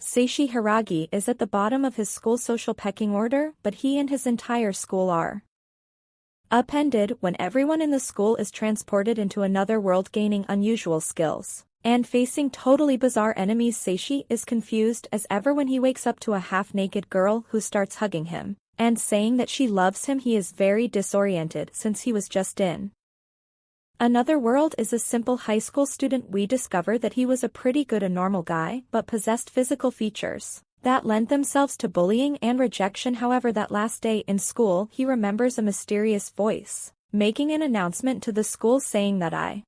Seiichi Hiragi is at the bottom of his school social pecking order, but he and his entire school are upended when everyone in the school is transported into another world gaining unusual skills. And facing totally bizarre enemies, Seiichi is confused as ever when he wakes up to a half-naked girl who starts hugging him and saying that she loves him. He is very disoriented since he was just in another world as a simple high school student. We discover that he was a pretty good and normal guy but possessed physical features that lend themselves to bullying and rejection. However, that last day in school he remembers a mysterious voice making an announcement to the school saying that I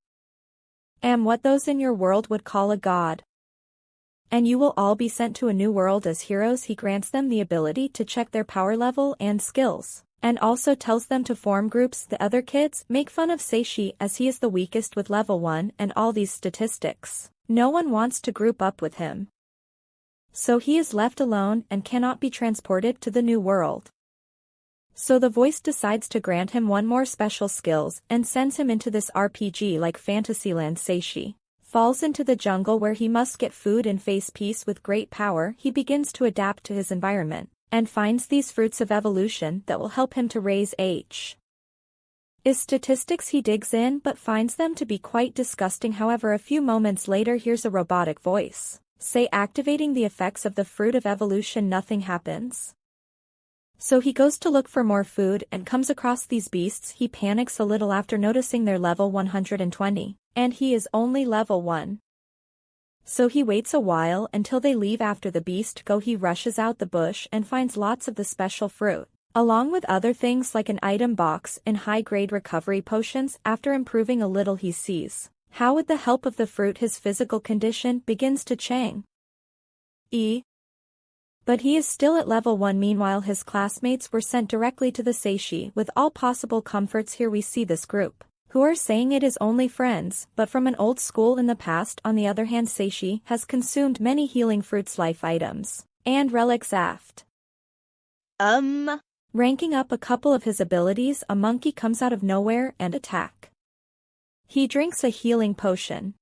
am what those in your world would call a god, and you will all be sent to a new world as heroes. He grants them the ability to check their power level and skills, and also tells them to form groups. The other kids make fun of Seiichi as he is the weakest with level 1 and all these statistics. No one wants to group up with him, so he is left alone and cannot be transported to the new world. So the voice decides to grant him one more special skills and sends him into this RPG like Fantasyland. Seiichi falls into the jungle where he must get food and face peace. With great power, he begins to adapt to his environment and finds these fruits of evolution that will help him to raise his statistics. He digs in but finds them to be quite disgusting. However, a few moments later hears a robotic voice say activating the effects of the fruit of evolution. Nothing happens. So he goes to look for more food and comes across these beasts. He panics a little after noticing their level 120, and he is only level 1. So he waits a while until they leave. After the beast go, he rushes out the bush and finds lots of the special fruit, along with other things like an item box and high-grade recovery potions. After improving a little, he sees how with the help of the fruit his physical condition begins to change. But he is still at level 1. Meanwhile, his classmates were sent directly to the Seiichi with all possible comforts. Here we see this group who are saying it is only friends, but from an old school in the past. On the other hand, Seiichi has consumed many healing fruits, life items, and relics aft ranking up a couple of his abilities. A monkey comes out of nowhere and attack. He drinks a healing potion,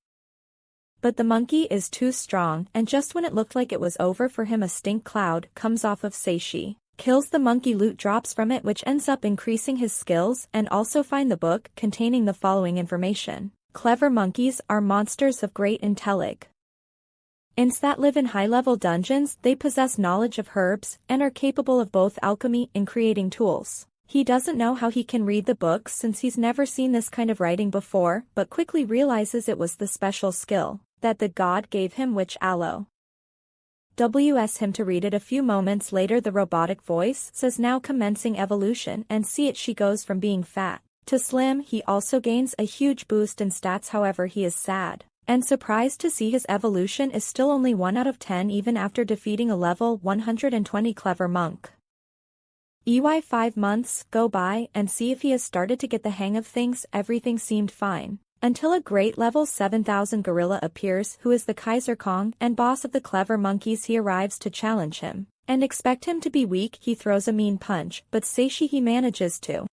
but the monkey is too strong, and just when it looked like it was over for him, a stink cloud comes off of Seiichi, kills the monkey. Loot drops from it, which ends up increasing his skills, and also find the book containing the following information. Clever monkeys are monsters of great intelligence that live in high-level dungeons. They possess knowledge of herbs and are capable of both alchemy and creating tools. He doesn't know how he can read the books since he's never seen this kind of writing before, but quickly realizes it was the special skill that the god gave him, which allows him to read it. A few moments later the robotic voice says now commencing evolution, and see it, she goes from being fat to slim. He also gains a huge boost in stats. However, he is sad and surprised to see his evolution is still only 1 out of 10 even after defeating a level 120 clever monk. 5 months go by and see if he has started to get the hang of things. Everything seemed fine until a great level 7000 gorilla appears, who is the Kaiser Kong and boss of the clever monkeys. He arrives to challenge him and expect him to be weak. He throws a mean punch, but Seiichi manages to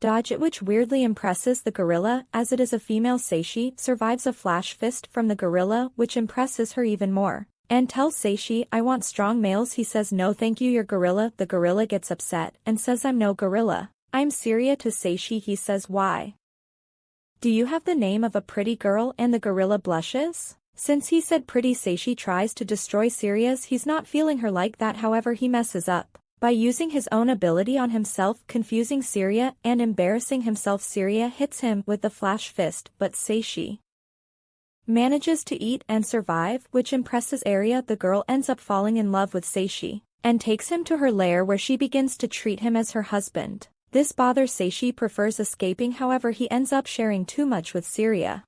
dodge it, which weirdly impresses the gorilla as it is a female. Seiichi survives a flash fist from the gorilla, which impresses her even more, and tells Seiichi, I want strong males. He says no thank you, you're gorilla. The gorilla gets upset and says I'm no gorilla, I'm Syria. To Seiichi he says, why do you have the name of a pretty girl? And the gorilla blushes. Since he said pretty, Seiichi tries to destroy Syria's. He's not feeling her like that. However, he messes up by using his own ability on himself, confusing Syria and embarrassing himself. Syria hits him with the flash fist, but Seiichi manages to eat and survive, which impresses Arya. The girl ends up falling in love with Seiichi and takes him to her lair where she begins to treat him as her husband. This bothers Seiichi, prefers escaping. However, he ends up sharing too much with Syria,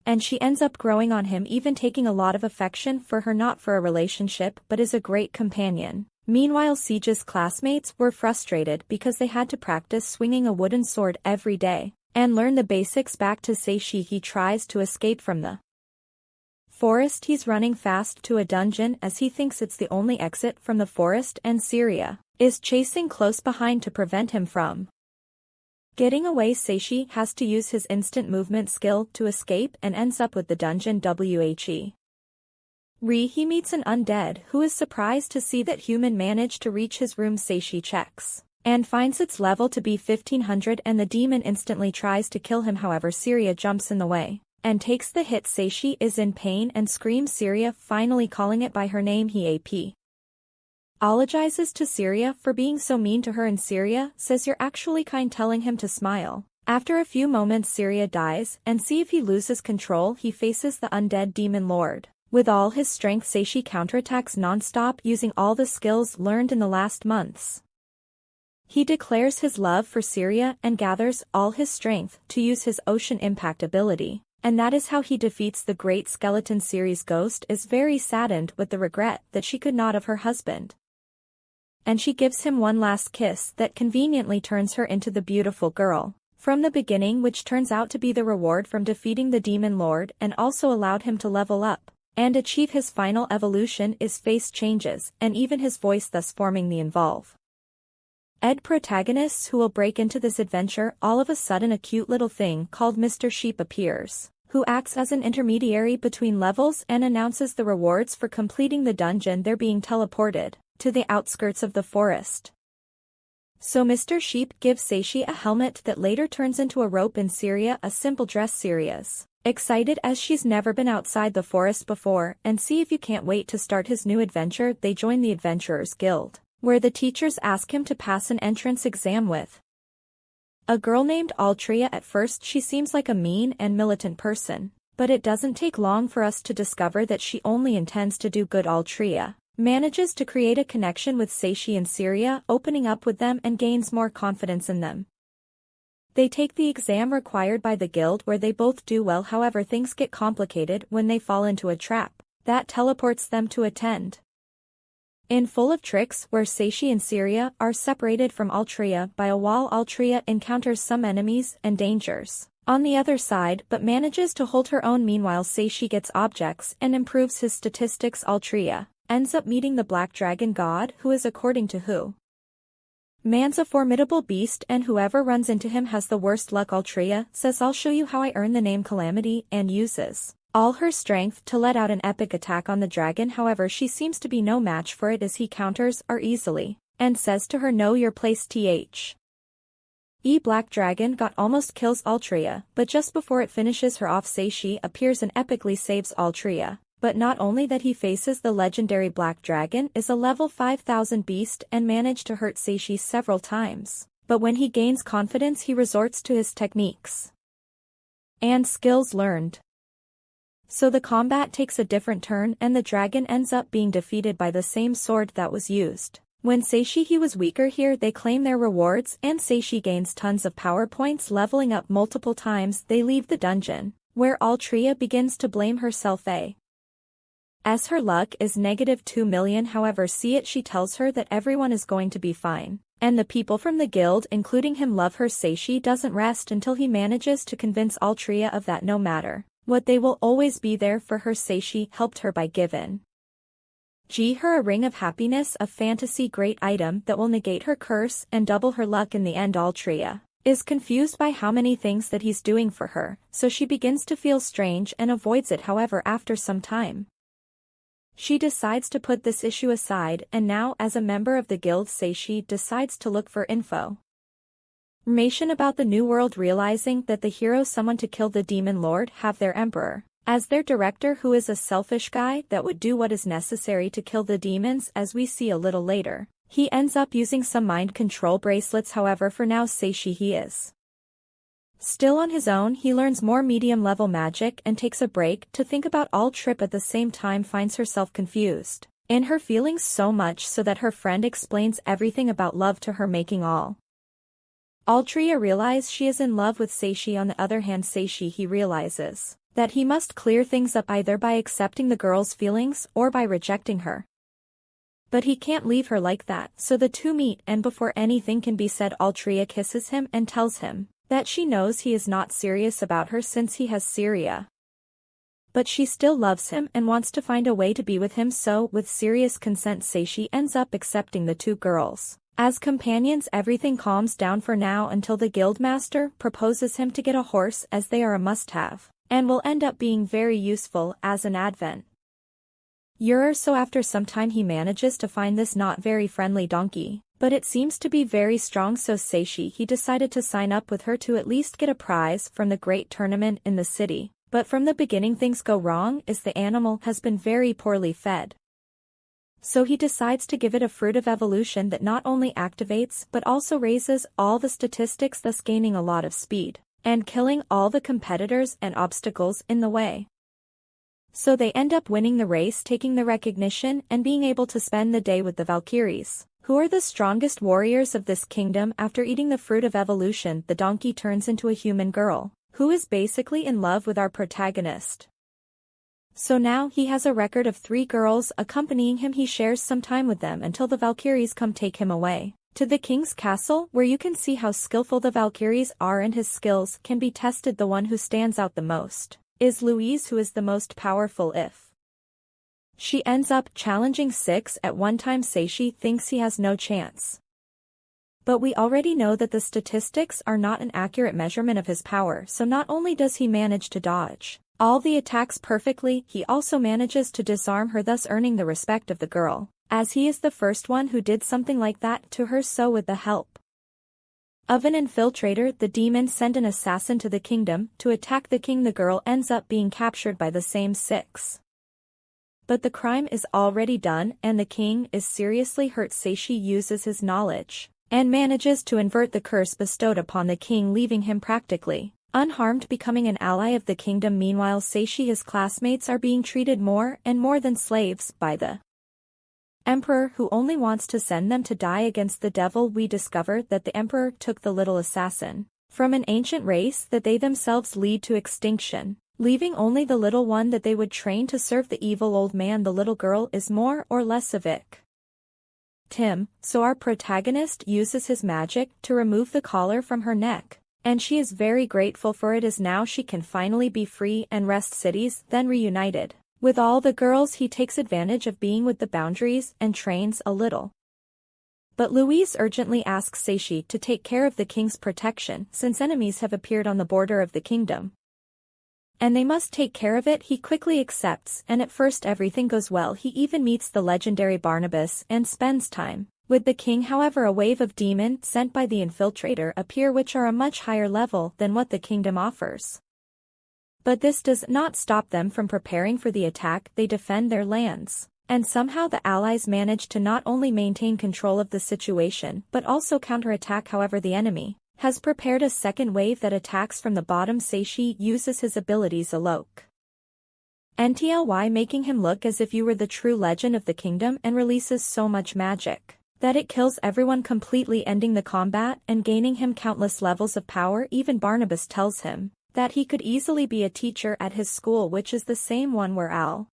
and she ends up growing on him, even taking a lot of affection for her, not for a relationship but is a great companion. Meanwhile, Seiichi's classmates were frustrated because they had to practice swinging a wooden sword every day and learn the basics. Back to Seiichi, he tries to escape from the forest. He's running fast to a dungeon as he thinks it's the only exit from the forest, and Syria is chasing close behind to prevent him from getting away. Seiichi has to use his instant movement skill to escape and ends up with the dungeon. He meets an undead who is surprised to see that human managed to reach his room. Seiichi checks and finds its level to be 1500 and the demon instantly tries to kill him. However, Seiichi jumps in the way and takes the hit. Seiichi is in pain and screams Seiichi, finally calling it by her name. He apologizes to Seiichi for being so mean to her and Seiichi says you're actually kind, telling him to smile. After a few moments Seiichi dies and see if he loses control he faces the undead demon lord. With all his strength Seiichi counterattacks non-stop using all the skills learned in the last months. He declares his love for Seiichi and gathers all his strength to use his ocean impact ability. And that is how he defeats the great skeleton. Seiichi's ghost is very saddened with the regret that she could not have her husband. And she gives him one last kiss that conveniently turns her into the beautiful girl from the beginning, which turns out to be the reward from defeating the demon lord and also allowed him to level up and achieve his final evolution. His face changes and even his voice, thus forming the involve Ed protagonists who will break into this adventure. All of a sudden a cute little thing called Mr. Sheep appears, who acts as an intermediary between levels and announces the rewards for completing the dungeon. They're being teleported to the outskirts of the forest. So Mr. Sheep gives Seiichi a helmet that later turns into a rope and Seiichi a simple dress. Seiichi's excited as she's never been outside the forest before and see if you can't wait to start his new adventure. They join the Adventurers Guild, where the teachers ask him to pass an entrance exam with a girl named Altria. At first she seems like a mean and militant person, but it doesn't take long for us to discover that she only intends to do good. Altria manages to create a connection with Seiichi and Seiichi, opening up with them and gains more confidence in them. They take the exam required by the guild where they both do well. However, things get complicated when they fall into a trap that teleports them to attend in full of tricks where Seiichi and Seiichi are separated from Altria by a wall. Altria encounters some enemies and dangers on the other side but manages to hold her own. Meanwhile Seiichi gets objects and improves his statistics. Altria ends up meeting the Black Dragon God, who is, according to who man's a formidable beast and whoever runs into him has the worst luck. Altria says I'll show you how I earn the name Calamity and uses all her strength to let out an epic attack on the dragon. However, she seems to be no match for it as he counters her easily and says to her, know your place. Black Dragon God almost kills Altria, but just before it finishes her off Seiichi appears and epically saves Altria. But not only that, he faces the legendary Black Dragon, is a level 5000 beast and managed to hurt Seiichi several times. But when he gains confidence he resorts to his techniques and skills learned. So the combat takes a different turn and the dragon ends up being defeated by the same sword that was used when Seiichi he was weaker. Here they claim their rewards and Seiichi gains tons of power points, leveling up multiple times. They leave the dungeon, where Altria begins to blame herself as her luck is -2 million. However, she tells her that everyone is going to be fine, and the people from the guild including him love her. Seiichi doesn't rest until he manages to convince Altria of that no matter what they will always be there for her. Seiichi helped her by giving her a ring of happiness, a fantasy great item that will negate her curse and double her luck in the end. Altria is confused by how many things that he's doing for her, so she begins to feel strange and avoids it. However, after some time she decides to put this issue aside, and now as a member of the guild Seiichi decides to look for information about the new world, realizing that the hero someone to kill the demon lord have their emperor as their director, who is a selfish guy that would do what is necessary to kill the demons. As we see a little later, he ends up using some mind control bracelets. However, for now Seiichi he is still on his own. He learns more medium-level magic and takes a break to think about all trip. At the same time finds herself confused in her feelings so much so that her friend explains everything about love to her, making Altria realize she is in love with Seiichi. On the other hand, Seiichi he realizes that he must clear things up either by accepting the girl's feelings or by rejecting her. But he can't leave her like that, so the two meet, and before anything can be said Altria kisses him and tells him that she knows he is not serious about her since he has Seiichi. But she still loves him and wants to find a way to be with him, so with Seiichi's consent Seiichi ends up accepting the two girls as companions. Everything calms down for now until the guildmaster proposes him to get a horse, as they are a must-have and will end up being very useful as an advent So after some time he manages to find this not very friendly donkey, but it seems to be very strong, so Seiichi he decided to sign up with her to at least get a prize from the great tournament in the city. But from the beginning things go wrong as the animal has been very poorly fed. So he decides to give it a fruit of evolution that not only activates but also raises all the statistics, thus gaining a lot of speed, and killing all the competitors and obstacles in the way. So they end up winning the race, taking the recognition and being able to spend the day with the Valkyries, who are the strongest warriors of this kingdom. After eating the fruit of evolution, the donkey turns into a human girl, who is basically in love with our protagonist. So now he has a record of 3 girls accompanying him. He shares some time with them until the Valkyries come take him away to the king's castle, where you can see how skillful the Valkyries are and his skills can be tested. The one who stands out the most is Louise, who is the most powerful. If she ends up challenging 6 at one time, Seiichi thinks he has no chance. But we already know that the statistics are not an accurate measurement of his power, so not only does he manage to dodge all the attacks perfectly, he also manages to disarm her, thus earning the respect of the girl, as he is the first one who did something like that to her. So with the help of an infiltrator, the demons send an assassin to the kingdom to attack the king. The girl ends up being captured by the same 6. But the crime is already done and the king is seriously hurt. Seiichi uses his knowledge and manages to invert the curse bestowed upon the king, leaving him practically unharmed, becoming an ally of the kingdom. Meanwhile, Seiichi his classmates are being treated more and more than slaves by the emperor, who only wants to send them to die against the devil. We discover that the emperor took the little assassin from an ancient race that they themselves lead to extinction, leaving only the little one that they would train to serve the evil old man. The little girl is more or less a victim, so our protagonist uses his magic to remove the collar from her neck, and she is very grateful for it, as now she can finally be free and rest. Cities then reunited with all the girls. He takes advantage of being with the boundaries and trains a little. But Louise urgently asks Seiichi to take care of the king's protection, since enemies have appeared on the border of the kingdom, and they must take care of it. He quickly accepts, and at first everything goes well. He even meets the legendary Barnabas and spends time with the king. However, a wave of demons sent by the infiltrator appear, which are a much higher level than what the kingdom offers. But this does not stop them from preparing for the attack. They defend their lands, and somehow the allies manage to not only maintain control of the situation but also counterattack. However, the enemy has prepared a second wave that attacks from the bottom. Seiichi uses his abilities Alok NTLY, making him look as if you were the true legend of the kingdom, and releases so much magic that it kills everyone completely, ending the combat and gaining him countless levels of power. Even Barnabas tells him that he could easily be a teacher at his school, which is the same one where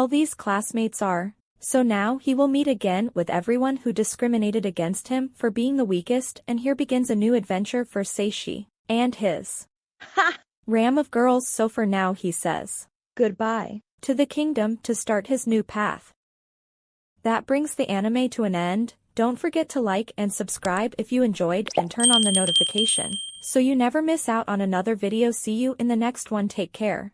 These classmates are. So now he will meet again with everyone who discriminated against him for being the weakest, and here begins a new adventure for Seiichi and his ram of girls. So for now he says goodbye to the kingdom to start his new path. That brings the anime to an end. Don't forget to like and subscribe if you enjoyed, and turn on the notification so you never miss out on another video. See you in the next one. Take care.